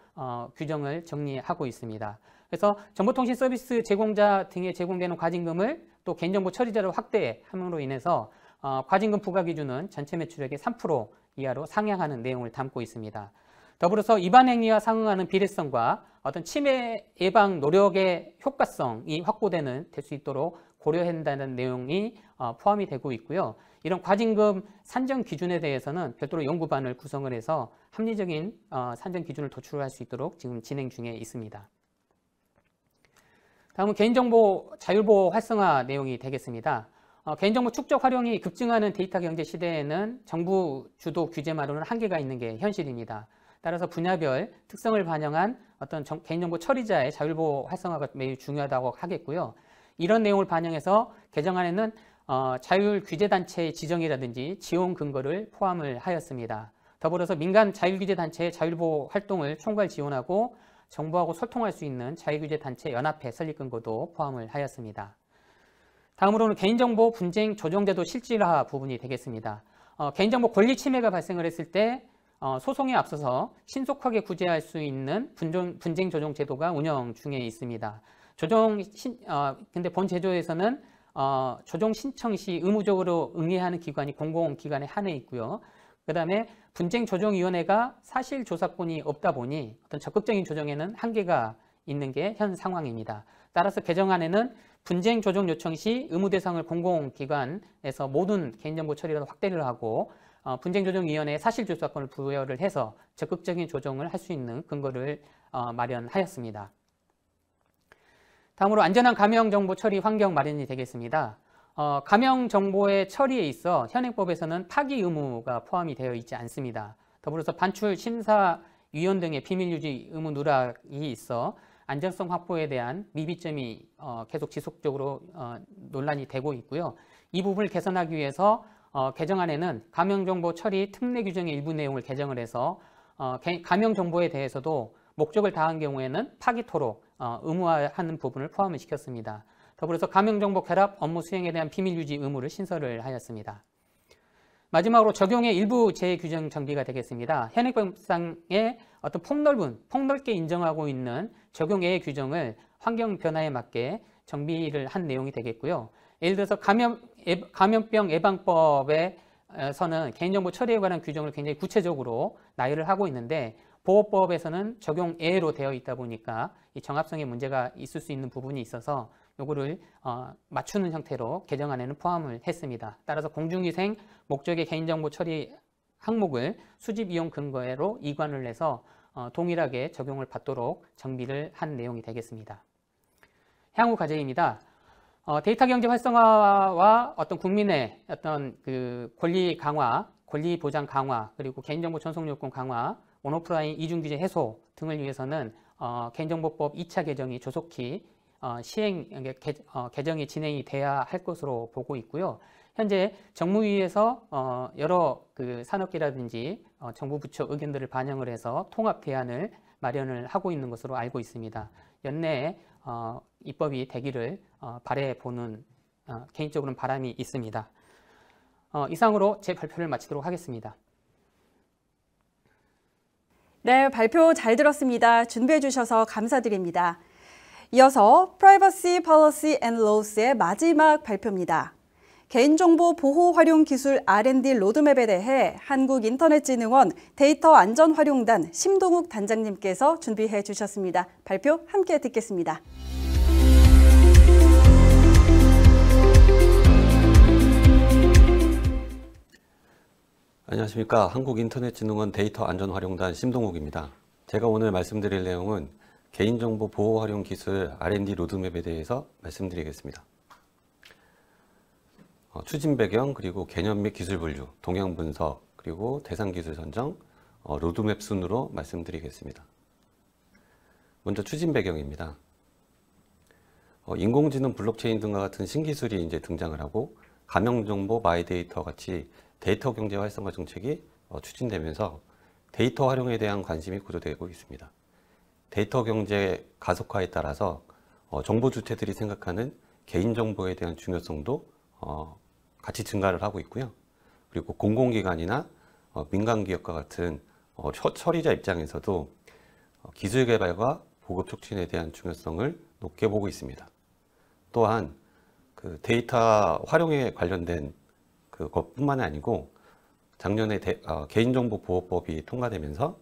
규정을 정리하고 있습니다. 그래서 정보통신 서비스 제공자 등에 제공되는 과징금을 또 개인정보 처리자로 확대함으로 인해서 과징금 부과 기준은 전체 매출액의 3% 이하로 상향하는 내용을 담고 있습니다. 더불어서 위반 행위와 상응하는 비례성과 어떤 침해 예방 노력의 효과성이 될 수 있도록 고려해야 한다는 내용이 포함이 되고 있고요. 이런 과징금 산정 기준에 대해서는 별도로 연구반을 구성을 해서 합리적인 산정 기준을 도출할 수 있도록 지금 진행 중에 있습니다. 다음은 개인정보 자율보호 활성화 내용이 되겠습니다. 개인정보 축적 활용이 급증하는 데이터 경제 시대에는 정부 주도 규제만으로는 한계가 있는 게 현실입니다. 따라서 분야별 특성을 반영한 어떤 개인정보 처리자의 자율보호 활성화가 매우 중요하다고 하겠고요. 이런 내용을 반영해서 개정안에는 자율규제단체의 지정이라든지 지원 근거를 포함을 하였습니다. 더불어서 민간 자율규제단체의 자율보호 활동을 총괄 지원하고 정부하고 소통할 수 있는 자율규제단체 연합회 설립 근거도 포함을 하였습니다. 다음으로는 개인정보 분쟁 조정제도 실질화 부분이 되겠습니다. 개인정보 권리 침해가 발생을 했을 때 소송에 앞서서 신속하게 구제할 수 있는 분쟁 조정 제도가 운영 중에 있습니다. 근데 본 제도에서는 조정 신청 시 의무적으로 응해야 하는 기관이 공공기관에 한해 있고요. 그 다음에 분쟁조정위원회가 사실 조사권이 없다 보니 어떤 적극적인 조정에는 한계가 있는 게 현 상황입니다. 따라서 개정안에는 분쟁조정 요청 시 의무 대상을 공공기관에서 모든 개인정보 처리를 확대를 하고 분쟁조정위원회에 사실조사권을 부여를 해서 적극적인 조정을 할 수 있는 근거를 마련하였습니다. 다음으로 안전한 가명정보 처리 환경 마련이 되겠습니다. 가명정보의 처리에 있어 현행법에서는 파기 의무가 포함이 되어 있지 않습니다. 더불어서 반출 심사위원 등의 비밀유지 의무 누락이 있어 안전성 확보에 대한 미비점이 계속 지속적으로 논란이 되고 있고요. 이 부분을 개선하기 위해서 개정안에는 가명정보 처리 특례 규정의 일부 내용을 개정을 해서 가명정보에 대해서도 목적을 다한 경우에는 파기토록 의무화하는 부분을 포함을 시켰습니다. 더불어서 가명정보 결합 업무 수행에 대한 비밀유지 의무를 신설을 하였습니다. 마지막으로 적용의 일부 재규정 정비가 되겠습니다. 현행법상의 어떤 폭넓게 인정하고 있는 적용의 규정을 환경 변화에 맞게 정비를 한 내용이 되겠고요. 예를 들어서 감염병 예방법에서는 개인정보 처리에 관한 규정을 굉장히 구체적으로 나열을 하고 있는데 보호법에서는 적용예로 되어 있다 보니까 이 정합성에 문제가 있을 수 있는 부분이 있어서 요거를 맞추는 형태로 개정안에는 포함을 했습니다. 따라서 공중위생 목적의 개인정보 처리 항목을 수집 이용 근거로 이관을 해서 동일하게 적용을 받도록 정비를 한 내용이 되겠습니다. 향후 과제입니다. 데이터 경제 활성화와 어떤 국민의 어떤 그 권리 강화, 권리 보장 강화, 그리고 개인정보 전송 요건 강화, 온오프라인 이중 규제 해소 등을 위해서는 개인정보법 2차 개정이 조속히 개정이 진행이 돼야 할 것으로 보고 있고요. 현재 정무위에서 여러 그 산업계라든지 정부 부처 의견들을 반영을 해서 통합 대안을 마련을 하고 있는 것으로 알고 있습니다. 연내에 입법이 되기를 바라보는 개인적으로는 바람이 있습니다. 이상으로 제 발표를 마치도록 하겠습니다. 네, 발표 잘 들었습니다. 준비해 주셔서 감사드립니다. 이어서 Privacy Policy and Laws의 마지막 발표입니다. 개인정보 보호 활용 기술 R&D 로드맵에 대해 한국인터넷진흥원 데이터 안전활용단 심동욱 단장님께서 준비해 주셨습니다. 발표 함께 듣겠습니다. 안녕하십니까. 한국인터넷진흥원 데이터 안전활용단 심동욱입니다. 제가 오늘 말씀드릴 내용은 개인정보 보호 활용 기술 R&D 로드맵에 대해서 말씀드리겠습니다. 추진 배경, 그리고 개념 및 기술 분류, 동향 분석, 그리고 대상 기술 선정, 로드맵 순으로 말씀드리겠습니다. 먼저 추진 배경입니다. 인공지능, 블록체인 등과 같은 신기술이 이제 등장을 하고 가명정보, 마이데이터 같이 데이터 경제 활성화 정책이 추진되면서 데이터 활용에 대한 관심이 고조되고 있습니다. 데이터 경제 가속화에 따라서 정보 주체들이 생각하는 개인정보에 대한 중요성도 같이 증가를 하고 있고요. 그리고 공공기관이나 민간기업과 같은 처리자 입장에서도 기술 개발과 보급 촉진에 대한 중요성을 높게 보고 있습니다. 또한 그 데이터 활용에 관련된 그것뿐만 아니고 작년에 개인정보보호법이 통과되면서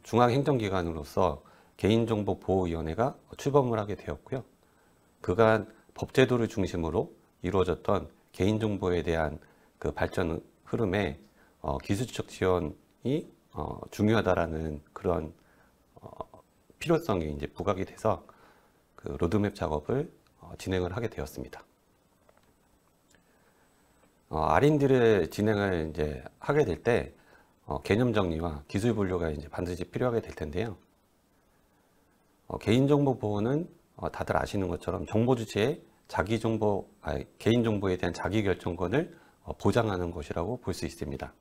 중앙행정기관으로서 개인정보보호위원회가 출범을 하게 되었고요. 그간 법제도를 중심으로 이루어졌던 개인정보에 대한 그 발전 흐름에 기술적 지원이 중요하다라는 그런 필요성이 이제 부각이 돼서 그 로드맵 작업을 진행을 하게 되었습니다. R&D를 진행을 이제 하게 될 때 개념 정리와 기술 분류가 이제 반드시 필요하게 될 텐데요. 개인정보 보호는 다들 아시는 것처럼 정보 주체의 개인정보에 대한 자기결정권을 보장하는 것이라고 볼 수 있습니다.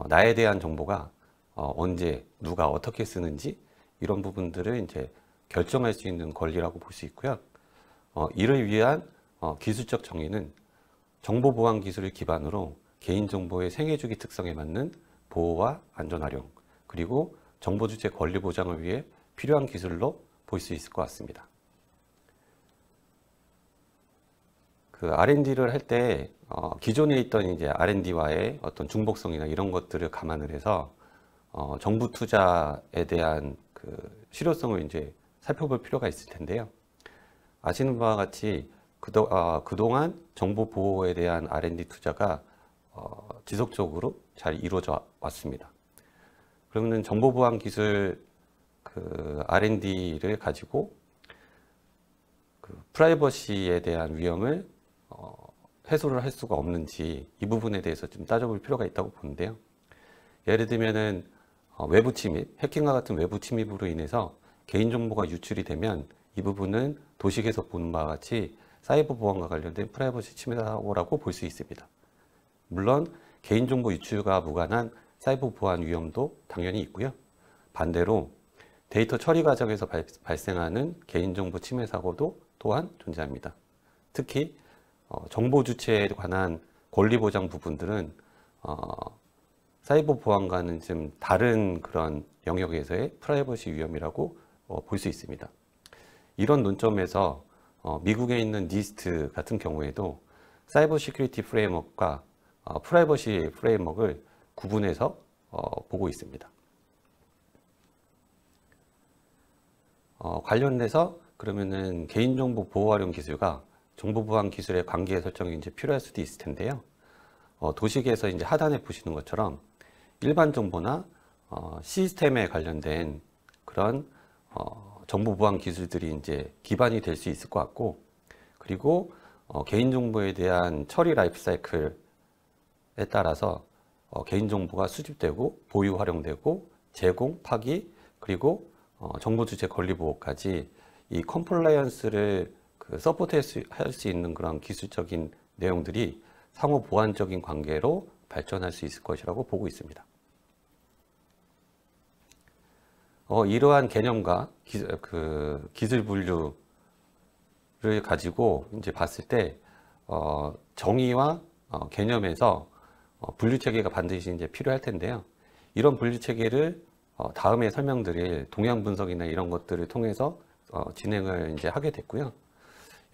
나에 대한 정보가 언제 누가 어떻게 쓰는지 이런 부분들을 이제 결정할 수 있는 권리라고 볼 수 있고요. 이를 위한 기술적 정의는 정보 보안 기술을 기반으로 개인정보의 생애주기 특성에 맞는 보호와 안전 활용, 그리고 정보 주체 권리 보장을 위해 필요한 기술로 볼 수 있을 것 같습니다. 그 R&D를 할 때 기존에 있던 이제 R&D와의 어떤 중복성이나 이런 것들을 감안을 해서 정부 투자에 대한 그 실효성을 이제 살펴볼 필요가 있을 텐데요. 아시는 바와 같이 그동안 정보 보호에 대한 R&D 투자가 지속적으로 잘 이루어져 왔습니다. 그러면 정보 보안 기술 그 R&D를 가지고 그 프라이버시에 대한 위험을 해소를 할 수가 없는지 이 부분에 대해서 좀 따져볼 필요가 있다고 보는데요. 예를 들면은 외부 침입, 해킹과 같은 외부 침입으로 인해서 개인정보가 유출이 되면 이 부분은 도식에서 보는 바와 같이 사이버 보안과 관련된 프라이버시 침해 사고라고 볼 수 있습니다. 물론 개인정보 유출과 무관한 사이버 보안 위험도 당연히 있고요. 반대로 데이터 처리 과정에서 발생하는 개인정보 침해 사고도 또한 존재합니다. 특히 정보 주체에 관한 권리 보장 부분들은 사이버 보안과는 좀 다른 그런 영역에서의 프라이버시 위험이라고 볼 수 있습니다. 이런 논점에서 미국에 있는 니스트 같은 경우에도 사이버 시큐리티 프레임워크와 프라이버시 프레임워크를 구분해서 보고 있습니다. 관련돼서 그러면은 개인정보 보호 활용 기술과 정보 보안 기술의 관계 설정이 이제 필요할 수도 있을 텐데요. 도식에서 이제 하단에 보시는 것처럼 일반 정보나 시스템에 관련된 그런 정보 보안 기술들이 이제 기반이 될 수 있을 것 같고, 그리고 개인정보에 대한 처리 라이프 사이클에 따라서 개인정보가 수집되고 보유 활용되고 제공, 파기, 그리고 정보 주체 권리 보호까지 이 컴플라이언스를 서포트할 수 있는 그런 기술적인 내용들이 상호 보완적인 관계로 발전할 수 있을 것이라고 보고 있습니다. 이러한 개념과 기술 분류를 가지고 이제 봤을 때 정의와 개념에서 분류 체계가 반드시 이제 필요할 텐데요. 이런 분류 체계를 다음에 설명드릴 동향 분석이나 이런 것들을 통해서 진행을 이제 하게 됐고요.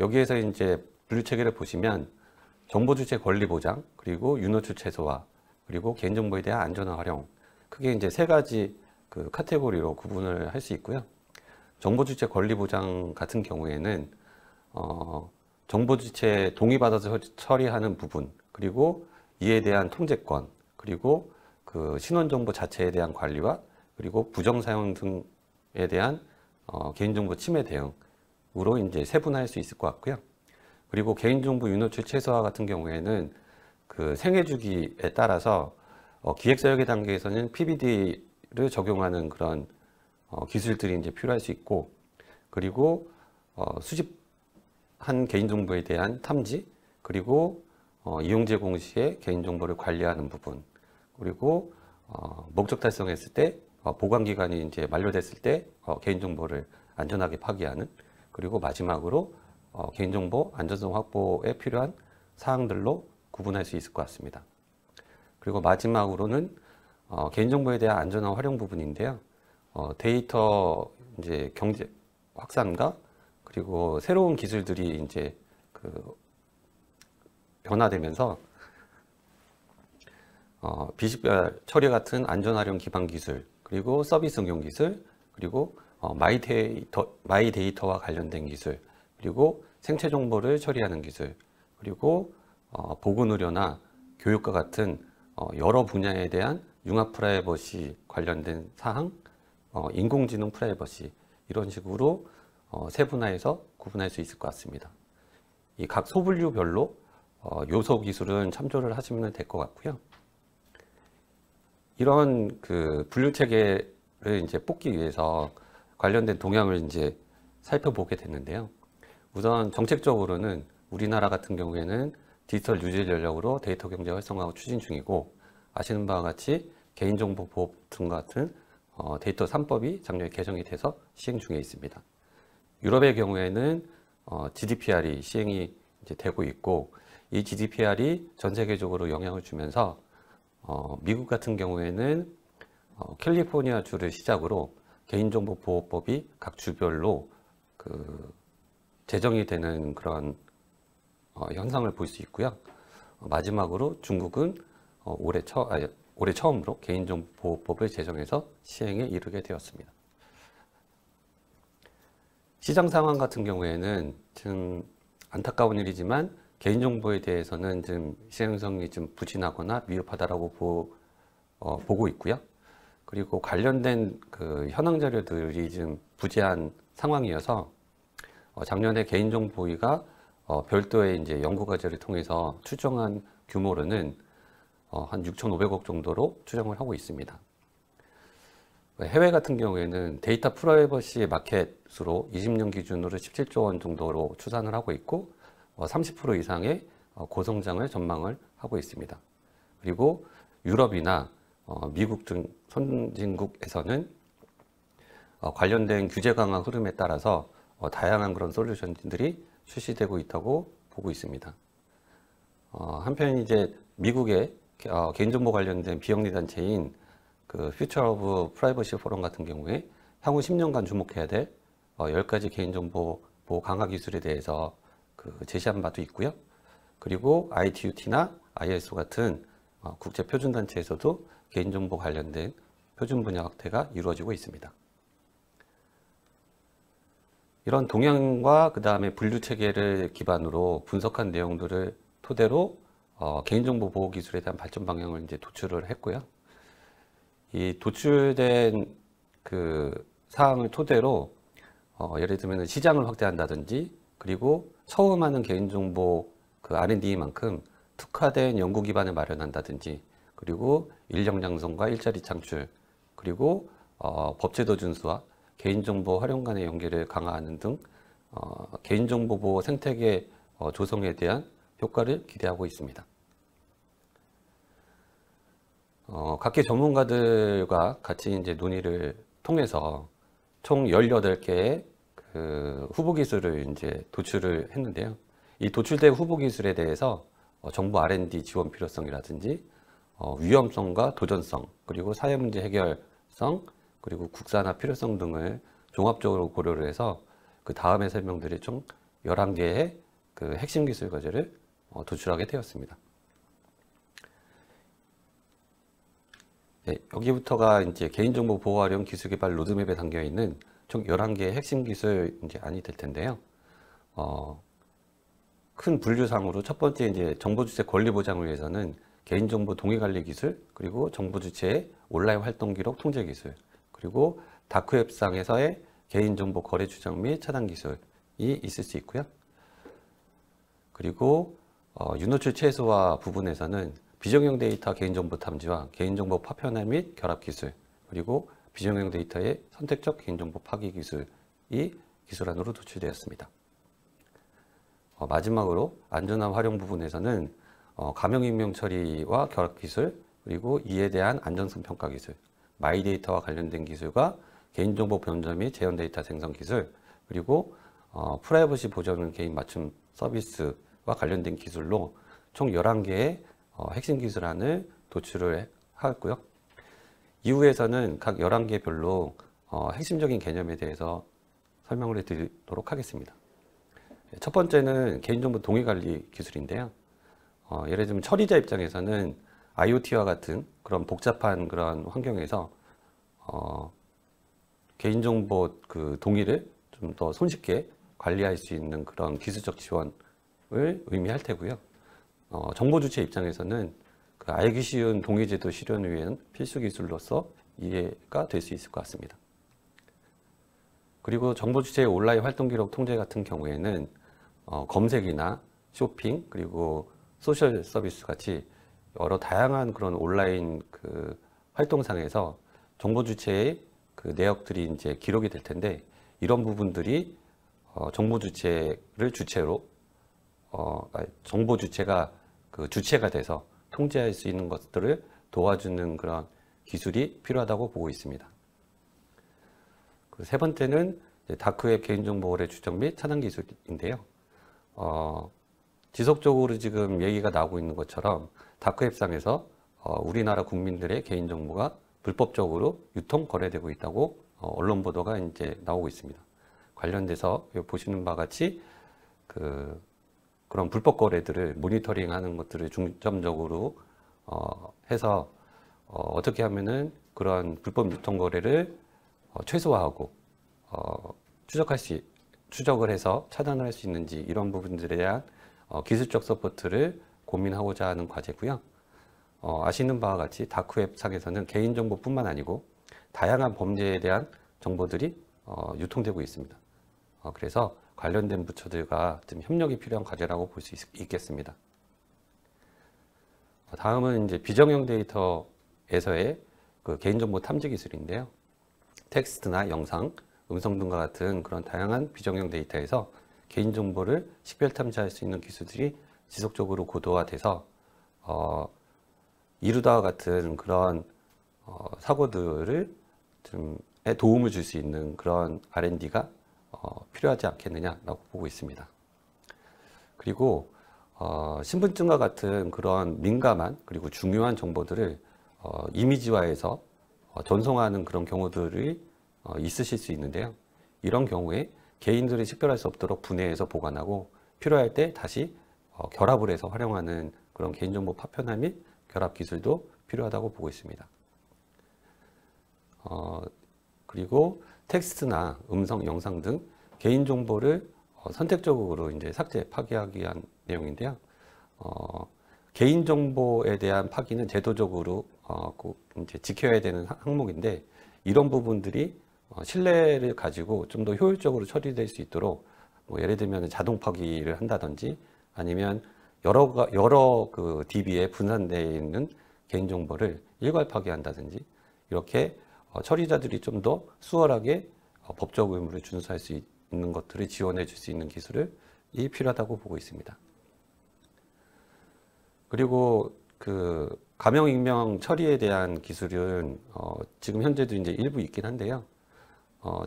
여기에서 이제 분류 체계를 보시면 정보 주체 권리 보장, 그리고 유노출 최소화, 그리고 개인정보에 대한 안전한 활용, 크게 이제 세 가지 그 카테고리로 구분을 할 수 있고요. 정보 주체 권리 보장 같은 경우에는 정보 주체 동의받아서 처리하는 부분, 그리고 이에 대한 통제권, 그리고 그 신원 정보 자체에 대한 관리와 그리고 부정 사용 등에 대한 개인정보 침해 대응으로 이제 세분화할 수 있을 것 같고요. 그리고 개인정보 유노출 최소화 같은 경우에는 그 생애 주기에 따라서 기획설계 단계에서는 PBD를 적용하는 그런 기술들이 이제 필요할 수 있고, 그리고 수집한 개인정보에 대한 탐지, 그리고 이용 제공 시에 개인정보를 관리하는 부분, 그리고 목적 달성했을 때 보관 기간이 이제 만료됐을 때 개인정보를 안전하게 파기하는, 그리고 마지막으로 개인정보 안전성 확보에 필요한 사항들로 구분할 수 있을 것 같습니다. 그리고 마지막으로는 개인정보에 대한 안전한 활용 부분인데요. 데이터 이제 경제 확산과 그리고 새로운 기술들이 이제 변화되면서 비식별 처리 같은 안전 활용 기반 기술, 그리고 서비스 응용 기술, 그리고 마이 데이터와 관련된 기술, 그리고 생체 정보를 처리하는 기술, 그리고 보건 의료나 교육과 같은 여러 분야에 대한 융합 프라이버시 관련된 사항, 인공지능 프라이버시 이런 식으로 세분화해서 구분할 수 있을 것 같습니다. 이 각 소분류별로 요소 기술은 참조를 하시면 될 것 같고요. 이런 그 분류 체계를 이제 뽑기 위해서 관련된 동향을 이제 살펴보게 됐는데요. 우선 정책적으로는 우리나라 같은 경우에는 디지털 뉴질 전략으로 데이터 경제 활성화하고 추진 중이고, 아시는 바와 같이 개인정보보호법 등 같은 데이터 3법이 작년에 개정이 돼서 시행 중에 있습니다. 유럽의 경우에는 GDPR이 시행이 이제 되고 있고, 이 GDPR이 전 세계적으로 영향을 주면서 미국 같은 경우에는 캘리포니아주를 시작으로 개인정보보호법이 각 주별로 그 제정이 되는 그런 현상을 볼 수 있고요. 마지막으로 중국은 올해 처음으로 개인정보보호법을 제정해서 시행에 이르게 되었습니다. 시장 상황 같은 경우에는 좀 안타까운 일이지만 개인정보에 대해서는 좀 시행성이 좀 부진하거나 미흡하다라고 보고 있고요. 그리고 관련된 그 현황 자료들이 좀 부재한 상황이어서 작년에 개인정보위가 별도의 이제 연구 과제를 통해서 추정한 규모로는 한 6,500억 정도로 추정을 하고 있습니다. 해외 같은 경우에는 데이터 프라이버시 마켓으로 20년 기준으로 17조 원 정도로 추산을 하고 있고 30% 이상의 고성장을 전망을 하고 있습니다. 그리고 유럽이나 미국 등 선진국에서는 관련된 규제 강화 흐름에 따라서 다양한 그런 솔루션들이 출시되고 있다고 보고 있습니다. 한편 이제 미국의 개인정보 관련된 비영리 단체인 그 Future of Privacy 포럼 같은 경우에 향후 10년간 주목해야 될 10가지 개인정보 보호 강화 기술에 대해서 그 제시한 바도 있고요. 그리고 ITUT나 ISO 같은 국제 표준 단체에서도 개인정보 관련된 표준 분야 확대가 이루어지고 있습니다. 이런 동향과 그 다음에 분류 체계를 기반으로 분석한 내용들을 토대로 개인정보 보호 기술에 대한 발전 방향을 이제 도출을 했고요. 이 도출된 그 사항을 토대로 예를 들면 시장을 확대한다든지, 그리고 처음 하는 개인정보 그 R&D만큼 특화된 연구 기반을 마련한다든지, 그리고 인력 양성과 일자리 창출, 그리고 법제도 준수와 개인정보 활용 간의 연계를 강화하는 등 개인정보 보호 생태계 조성에 대한 효과를 기대하고 있습니다. 각계 전문가들과 같이 이제 논의를 통해서 총 18개의 그 후보 기술을 이제 도출을 했는데요. 이 도출된 후보 기술에 대해서 정부 R&D 지원 필요성이라든지 위험성과 도전성, 그리고 사회 문제 해결성, 그리고 국산화 필요성 등을 종합적으로 고려를 해서 그 다음에 설명드릴 총 11개의 그 핵심 기술 과제를 도출하게 되었습니다. 네, 여기부터가 이제 개인정보 보호 활용 기술 개발 로드맵에 담겨 있는 총 11개의 핵심 기술 이제 안이 될 텐데요. 큰 분류상으로 첫 번째 이제 정보 주체 권리 보장을 위해서는 개인정보 동의 관리 기술, 그리고 정보 주체의 온라인 활동 기록 통제 기술, 그리고 다크웹상에서의 개인정보 거래 추적 및 차단 기술이 있을 수 있고요. 그리고 유노출 최소화 부분에서는 비정형 데이터 개인정보 탐지와 개인정보 파편화 및 결합 기술, 그리고 비정형 데이터의 선택적 개인정보 파기 기술이 기술안으로 도출되었습니다. 마지막으로 안전한 활용 부분에서는 가명 익명 처리와 결합 기술, 그리고 이에 대한 안전성 평가 기술, 마이데이터와 관련된 기술과 개인정보 변조 및 재현 데이터 생성 기술, 그리고 프라이버시 보전 개인 맞춤 서비스와 관련된 기술로 총 11개의 핵심 기술안을 도출을 하였고요. 이후에서는 각 11개별로 핵심적인 개념에 대해서 설명을 해드리도록 하겠습니다. 첫 번째는 개인정보 동의관리 기술인데요. 예를 들면 처리자 입장에서는 IoT와 같은 그런 복잡한 그런 환경에서 개인정보 그 동의를 좀 더 손쉽게 관리할 수 있는 그런 기술적 지원을 의미할 테고요. 정보 주체 입장에서는 그 알기 쉬운 동의제도 실현을 위한 필수 기술로서 이해가 될 수 있을 것 같습니다. 그리고 정보 주체의 온라인 활동 기록 통제 같은 경우에는 검색이나 쇼핑 그리고 소셜 서비스 같이 여러 다양한 그런 온라인 그 활동상에서 정보 주체의 그 내역들이 이제 기록이 될 텐데 이런 부분들이 정보 주체를 주체로 정보 주체가 그 주체가 돼서 통제할 수 있는 것들을 도와주는 그런 기술이 필요하다고 보고 있습니다. 그 세 번째는 다크웹 개인정보 거래 추적 및 차단 기술인데요. 지속적으로 지금 얘기가 나오고 있는 것처럼 다크웹상에서 우리나라 국민들의 개인정보가 불법적으로 유통 거래되고 있다고 언론 보도가 이제 나오고 있습니다. 관련돼서 보시는 바와 같이 그런 불법 거래들을 모니터링하는 것들을 중점적으로 해서 어떻게 하면은 그런 불법 유통 거래를 최소화하고 추적을 해서 차단을 할 수 있는지 이런 부분들에 대한 기술적 서포트를 고민하고자 하는 과제고요. 아시는 바와 같이 다크웹 상에서는 개인정보뿐만 아니고 다양한 범죄에 대한 정보들이 유통되고 있습니다. 그래서 관련된 부처들과 좀 협력이 필요한 과제라고 볼 수 있겠습니다. 다음은 이제 비정형 데이터에서의 그 개인정보 탐지 기술인데요. 텍스트나 영상, 음성 등과 같은 그런 다양한 비정형 데이터에서 개인정보를 식별 탐지할 수 있는 기술들이 지속적으로 고도화돼서 이루다와 같은 그런 사고들을 좀 도움을 줄 수 있는 그런 R&D가 필요하지 않겠느냐라고 보고 있습니다. 그리고 신분증과 같은 그런 민감한 그리고 중요한 정보들을 이미지화해서 전송하는 그런 경우들이 있으실 수 있는데요. 이런 경우에 개인들이 식별할 수 없도록 분해해서 보관하고 필요할 때 다시 결합을 해서 활용하는 그런 개인정보 파편화 및 결합 기술도 필요하다고 보고 있습니다. 그리고 텍스트나 음성, 영상 등 개인정보를 선택적으로 이제 삭제, 파기하기 위한 내용인데요. 개인정보에 대한 파기는 제도적으로 꼭 이제 지켜야 되는 항목인데 이런 부분들이 신뢰를 가지고 좀 더 효율적으로 처리될 수 있도록 예를 들면 자동 파기를 한다든지 아니면 여러 그 DB에 분산되어 있는 개인정보를 일괄 파기한다든지 이렇게 처리자들이 좀 더 수월하게 법적 의무를 준수할 수 있는 것들을 지원해 줄 수 있는 기술이 필요하다고 보고 있습니다. 그리고 그 가명 익명 처리에 대한 기술은 지금 현재도 이제 일부 있긴 한데요.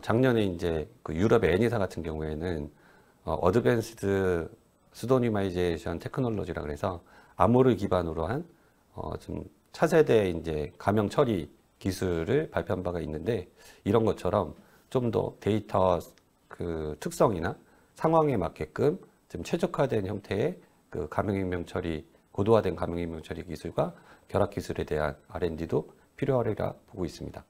작년에 이제 그 유럽의 애니사 같은 경우에는 어드밴스드 수도니마이제이션 테크놀로지라 그래서 암호를 기반으로 한 좀 차세대 이제 가명 처리 기술을 발표한 바가 있는데 이런 것처럼 좀 더 데이터 그 특성이나 상황에 맞게끔 좀 최적화된 형태의 그 가명익명 처리, 고도화된 가명익명 처리 기술과 결합 기술에 대한 R&D도 필요하리라 보고 있습니다.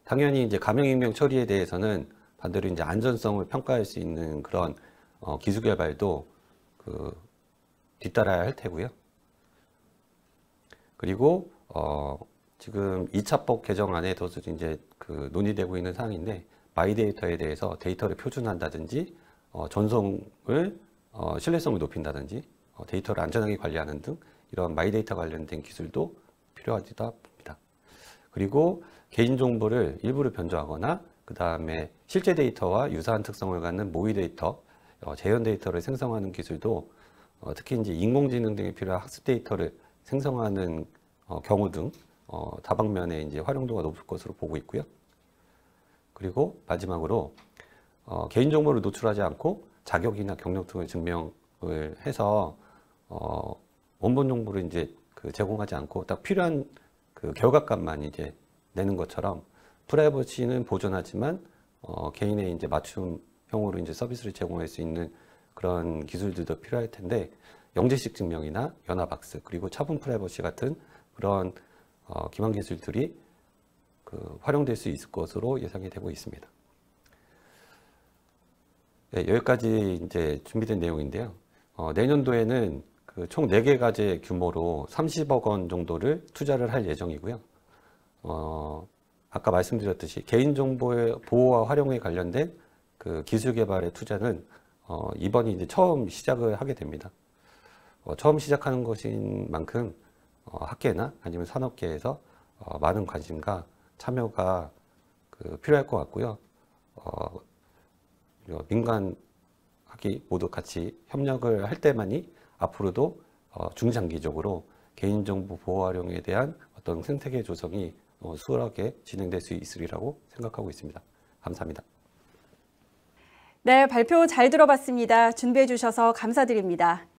당연히 이제 가명익명 처리에 대해서는 반대로 이제 안전성을 평가할 수 있는 그런 기술 개발도 뒤따라야 할 테고요. 그리고 지금 2차법 개정안에도 이제 논의되고 있는 사항인데 마이데이터에 대해서 데이터를 표준한다든지 전송을 신뢰성을 높인다든지 데이터를 안전하게 관리하는 등 이런 마이데이터 관련된 기술도 필요하다 봅니다. 그리고 개인정보를 일부러 변조하거나 그 다음에 실제 데이터와 유사한 특성을 갖는 모의 데이터, 재현 데이터를 생성하는 기술도 특히 이제 인공지능 등에 필요한 학습 데이터를 생성하는 경우 등 다방면에 이제 활용도가 높을 것으로 보고 있고요. 그리고 마지막으로 개인정보를 노출하지 않고 자격이나 경력 등을 증명을 해서 원본 정보를 이제 제공하지 않고 딱 필요한 결과값만 이제 내는 것처럼 프라이버시는 보존하지만 개인의 이제 맞춤형으로 이제 서비스를 제공할 수 있는 그런 기술들도 필요할 텐데 영지식 증명이나 연합학습 그리고 차분 프라이버시 같은 그런 기반 기술들이 활용될 수 있을 것으로 예상이 되고 있습니다. 네, 여기까지 이제 준비된 내용인데요. 내년도에는 그 총 4개 과제 규모로 30억 원 정도를 투자를 할 예정이고요. 아까 말씀드렸듯이 개인정보의 보호와 활용에 관련된 그 기술 개발의 투자는 이번이 이제 처음 시작을 하게 됩니다. 처음 시작하는 것인 만큼 학계나 아니면 산업계에서 많은 관심과 참여가 필요할 것 같고요. 민간 학계 모두 같이 협력을 할 때만이 앞으로도 중장기적으로 개인정보 보호 활용에 대한 어떤 생태계 조성이 수월하게 진행될 수 있으리라고 생각하고 있습니다. 감사합니다. 네, 발표 잘 들어봤습니다. 준비해 주셔서 감사드립니다.